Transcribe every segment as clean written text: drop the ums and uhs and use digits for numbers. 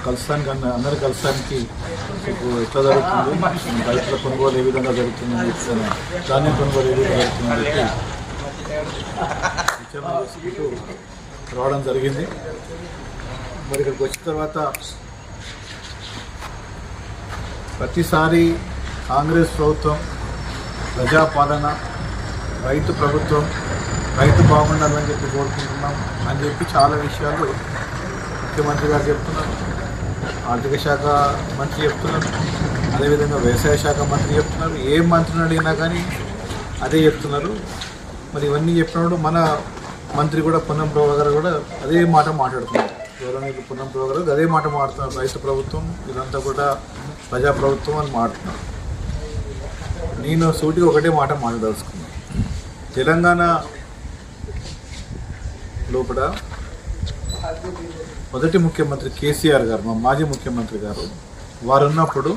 కలుస్తానికి అందరు కలుస్తానికి ఎట్లా జరుగుతుంది, రైతుల కొనుగోలు ఏ విధంగా జరుగుతుందని చెప్తాను, ధాన్యం కొనుగోలు ఏ విధంగా జరుగుతుందని చెప్పి విచారణ చేసుకుంటూ రావడం జరిగింది. మరి ఇక్కడికి వచ్చిన తర్వాత ప్రతిసారి కాంగ్రెస్ ప్రభుత్వం ప్రజాపాలన, రైతు ప్రభుత్వం, రైతు బాగుండాలని చెప్పి కోరుకుంటున్నాం అని చెప్పి చాలా విషయాలు ముఖ్యమంత్రి గారు చెప్తున్నారు, ఆర్థిక శాఖ మంత్రి చెప్తున్నారు, అదేవిధంగా వ్యవసాయ శాఖ మంత్రి చెప్తున్నారు. ఏ మంత్రిని అడిగినా కానీ అదే చెప్తున్నారు. మరి ఇవన్నీ చెప్పినప్పుడు మన మంత్రి కూడా పొన్నం ప్రభాకర్ గారు కూడా అదే మాట మాట్లాడుతున్నారు. గౌరవనీయులు పొన్నం ప్రభాకర్ గారు అదే మాట మాట్లాడుతున్నారు. రైతు ప్రభుత్వం ఇదంతా కూడా ప్రజాప్రభుత్వం అని మాట్లాడుతున్నారు. నేను సూటిగా ఒకటే మాట మాట్లాడదలుచుకున్నాను. తెలంగాణ లోపల మొదటి ముఖ్యమంత్రి కేసీఆర్ గారు, మా మాజీ ముఖ్యమంత్రి గారు, వారు ఉన్నప్పుడు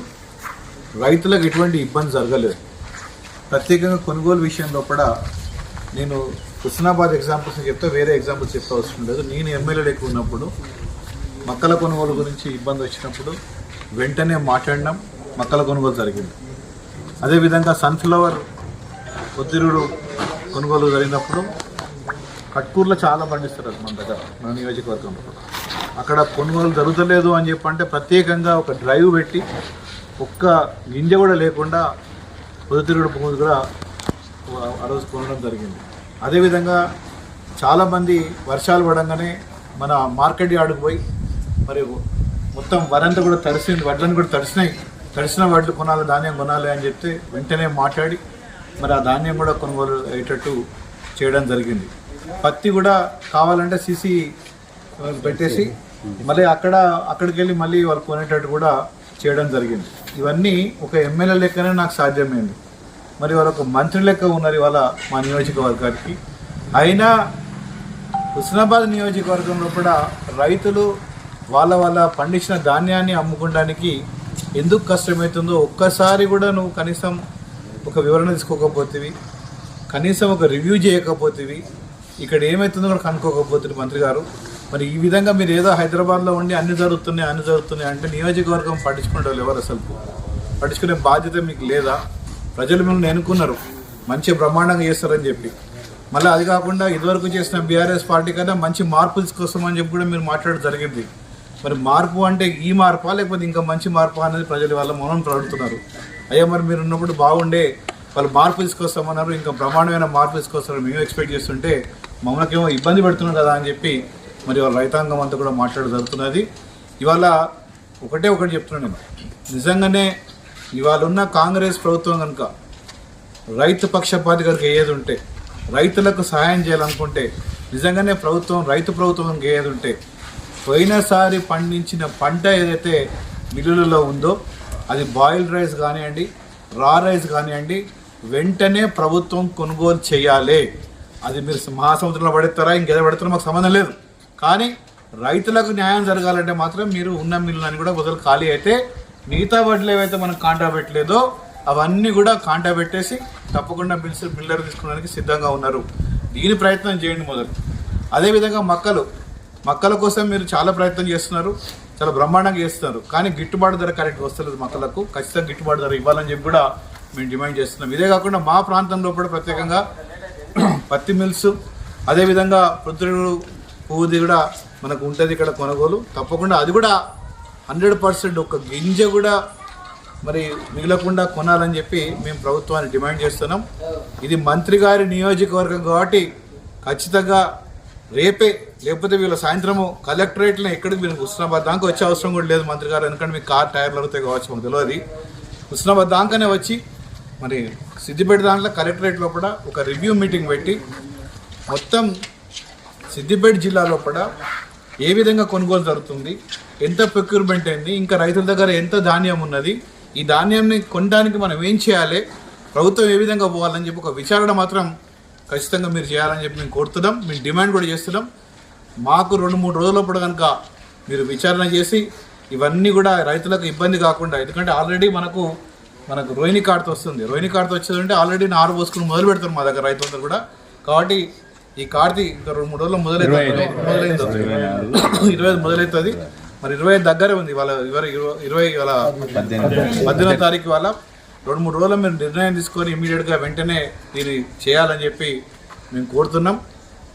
రైతులకు ఎటువంటి ఇబ్బంది జరగలేదు. ప్రత్యేకంగా కొనుగోలు విషయం లోపల నేను హుస్నాబాద్ ఎగ్జాంపుల్స్ చెప్తే వేరే ఎగ్జాంపుల్స్ చెప్తే అవసరం లేదు. నేను ఎమ్మెల్యేలకు ఉన్నప్పుడు మక్కల కొనుగోలు గురించి ఇబ్బంది వచ్చినప్పుడు వెంటనే మాట్లాడినాం, మక్కల కొనుగోలు జరిగింది. అదేవిధంగా సన్ఫ్లవర్ పొద్దురుడు కొనుగోలు జరిగినప్పుడు కట్కూరులో చాలా పండిస్తారు మన దగ్గర, మన నియోజకవర్గంలో. అక్కడ కొనుగోలు జరుగుతలేదు అని చెప్పంటే ప్రత్యేకంగా ఒక డ్రైవ్ పెట్టి ఒక్క గింజ కూడా లేకుండా పొద్దుతిరుగుడు పువ్వు కూడా ఆ రోజు కొనడం జరిగింది. అదేవిధంగా చాలామంది వర్షాలు పడంగానే మన మార్కెట్ యార్డుకు పోయి మరి మొత్తం వరంతా కూడా తడిసింది, వడ్లను కూడా తడిసిన వడ్లు కొనాలి, ధాన్యం కొనాలి అని చెప్తే వెంటనే మాట్లాడి మరి ఆ ధాన్యం కూడా కొనుగోలు అయ్యేటట్టు చేయడం జరిగింది. పత్తి కూడా కావాలంటే సీసీ పెట్టేసి మళ్ళీ అక్కడికి వెళ్ళి మళ్ళీ వాళ్ళు కొనేటట్టు కూడా చేయడం జరిగింది. ఇవన్నీ ఒక ఎమ్మెల్యే లెక్కనే నాకు సాధ్యమైంది. మరి వాళ్ళు ఒక మంత్రి లెక్క ఉన్నారు ఇవాళ మా నియోజకవర్గానికి. అయినా హుస్నాబాద్ నియోజకవర్గంలో కూడా రైతులు వాళ్ళ పండించిన ధాన్యాన్ని అమ్ముకోవడానికి ఎందుకు కష్టమవుతుందో ఒక్కసారి కూడా నువ్వు కనీసం ఒక వివరణ తీసుకోకపోతేవి, కనీసం ఒక రివ్యూ చేయకపోతేవి, ఇక్కడ ఏమవుతుందో కూడా కనుక్కోకపోతుంది మంత్రి గారు. మరి ఈ విధంగా మీరు ఏదో హైదరాబాద్లో ఉండి అన్ని జరుగుతున్నాయి అంటే నియోజకవర్గం పట్టించుకునే వాళ్ళు ఎవరు? అసలు పట్టించుకునే బాధ్యత మీకు లేదా? ప్రజలు మిమ్మల్ని ఎన్నుకున్నారు, మంచి బ్రహ్మాండంగా చేస్తారని చెప్పి. మళ్ళీ అది కాకుండా ఇదివరకు చేసిన బీఆర్ఎస్ పార్టీ కన్నా మంచి మార్పు తీసుకోస్తామని చెప్పి కూడా మీరు మాట్లాడడం జరిగింది. మరి మార్పు అంటే ఈ మార్పా లేకపోతే ఇంకా మంచి మార్పా అనేది ప్రజలు వాళ్ళ మౌనం అడుగుతున్నారు. అయ్యా మరి మీరు ఉన్నప్పుడు బాగుండే, వాళ్ళు మార్పు తీసుకొస్తామన్నారు, ఇంకా బ్రహ్మాండమైన మార్పు తీసుకొస్తారని మేము ఎక్స్పెక్ట్ చేస్తుంటే మమ్మల్కేమో ఇబ్బంది పెడుతున్నాం కదా అని చెప్పి మరి వాళ్ళ రైతాంగం అంతా కూడా మాట్లాడడం జరుగుతున్నది. ఇవాళ ఒకటి చెప్తున్నాను నేను, నిజంగానే ఇవాళ ఉన్న కాంగ్రెస్ ప్రభుత్వం కనుక రైతు పక్షపాతి కనుక ఏది ఉంటే, రైతులకు సహాయం చేయాలనుకుంటే, నిజంగానే రైతు ప్రభుత్వం కనుక ఏది ఉంటే, పోయినసారి పండించిన పంట ఏదైతే మిల్లులలో ఉందో అది బాయిల్డ్ రైస్ కానివ్వండి, రా రైస్ కానివ్వండి, వెంటనే ప్రభుత్వం కొనుగోలు చేయాలి. అది మీరు మహాసముద్రంలో పడేస్తారా ఇంకేదో పడతారో మాకు సంబంధం లేదు. కానీ రైతులకు న్యాయం జరగాలంటే మాత్రం మీరు ఉన్న మిల్లులని కూడా మొదలు ఖాళీ అయితే మిగతా వడ్లు ఏవైతే మనం కాంటా పెట్టలేదో అవన్నీ కూడా కాంటా పెట్టేసి తప్పకుండా మిల్లర్ తీసుకోవడానికి సిద్ధంగా ఉన్నారు. దీని ప్రయత్నం చేయండి మొదలు. అదేవిధంగా మక్కల కోసం మీరు చాలా ప్రయత్నం చేస్తున్నారు, చాలా బ్రహ్మాండంగా చేస్తున్నారు. కానీ గిట్టుబాటు ధర కరెక్ట్గా వస్తలేదు. మక్కలకు ఖచ్చితంగా గిట్టుబాటు ధర ఇవ్వాలని చెప్పి కూడా మేము డిమాండ్ చేస్తున్నాం. ఇదే కాకుండా మా ప్రాంతంలో కూడా ప్రత్యేకంగా పత్తి మిల్స్, అదేవిధంగా పొద్దుడు పువ్వుది కూడా మనకు ఉంటుంది ఇక్కడ కొనుగోలు. తప్పకుండా అది కూడా 100% ఒక గింజ కూడా మరి మిగలకుండా కొనాలని చెప్పి మేము ప్రభుత్వాన్ని డిమాండ్ చేస్తున్నాం. ఇది మంత్రి గారి నియోజకవర్గం కాబట్టి ఖచ్చితంగా రేపే, లేకపోతే వీళ్ళ సాయంత్రము కలెక్టరేట్లో ఎక్కడికి మీరు హుస్నాబాద్ దాకా వచ్చే అవసరం కూడా లేదు మంత్రి గారు, ఎందుకంటే మీకు కార్ టైర్లు అవుతాయి కావచ్చు, మాకు తెలియదు. హుస్నాబాద్ దాకానే వచ్చి మరి సిద్దిపేట దాంట్లో కలెక్టరేట్ లోపల ఒక రివ్యూ మీటింగ్ పెట్టి మొత్తం సిద్దిపేట జిల్లా లోపల ఏ విధంగా కొనుగోలు జరుగుతుంది, ఎంత ప్రొక్యూర్మెంట్ అయింది, ఇంకా రైతుల దగ్గర ఎంత ధాన్యం ఉన్నది, ఈ ధాన్యాన్ని కొనడానికి మనం ఏం చేయాలి, ప్రభుత్వం ఏ విధంగా పోవాలని చెప్పి ఒక విచారణ మాత్రం ఖచ్చితంగా మీరు చేయాలని చెప్పి మేము కోరుతున్నాం. మేము డిమాండ్ కూడా చేస్తున్నాం. మాకు 2-3 రోజులప్పుడు కనుక మీరు విచారణ చేసి ఇవన్నీ కూడా రైతులకు ఇబ్బంది కాకుండా, ఎందుకంటే ఆల్రెడీ మనకు రోహిణి కార్డుతో వస్తుంది. రోహిణి కార్డుతో వచ్చేదంటే ఆల్రెడీ నారు పోసుకుని మొదలు పెడతారు మా దగ్గర రైతులందరూ కూడా. కాబట్టి ఈ కార్తీ ఇంకా 2-3 రోజుల్లో మొదలవుతుంది, 25 మొదలవుతుంది. మరి 20 దగ్గరే ఉంది వాళ్ళ 18వ తారీఖు వాళ్ళ 2-3 రోజులు మీరు నిర్ణయం తీసుకొని ఇమీడియట్గా వెంటనే దీన్ని చేయాలని చెప్పి మేము కోరుతున్నాం.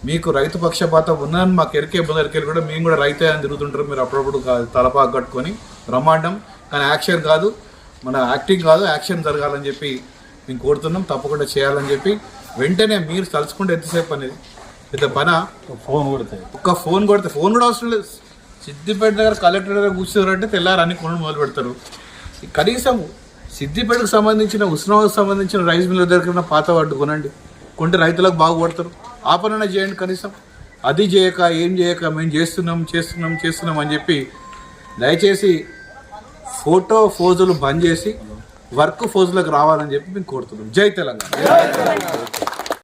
మీకు రైతు పక్షపాతం ఉందని మాకు ఎరికే బుందరికెళ్ళి కూడా మేము కూడా రైతే అని తిరుగుతుంటారు. మీరు అప్పుడప్పుడు తలపాకు కట్టుకొని బ్రహ్మాండం, కానీ యాక్షన్ కాదు, మన యాక్టింగ్ కాదు, యాక్షన్ జరగాలని చెప్పి మేము కోరుతున్నాం. తప్పకుండా చేయాలని చెప్పి వెంటనే మీరు తలుచుకుంటే ఎంతసేపు అనేది పెద్ద పన, ఒక్క ఫోన్ కొడితే ఫోన్ కూడా అవసరం లేదు. సిద్దిపేట దగ్గర కలెక్టర్ దగ్గర కూర్చోరంటే తెల్లారు అన్ని కొనుగోలు మొదలు పెడతారు. కనీసం సిద్దిపేటకు సంబంధించిన ఉస్మానాబాద్కు సంబంధించిన రైస్ మిల్ దగ్గర పాత వాడు కొనండి, కొంటే రైతులకు బాగుపడతారు. ఆ పనైనా చేయండి కనీసం. అది చేయక ఏం చేయక మేము చేస్తున్నాం అని చెప్పి దయచేసి ఫోటో ఫోజులు బంద్ చేసి వర్క్ ఫోజులకు రావాలని చెప్పి మేము కోరుతున్నాం. జై తెలంగాణ.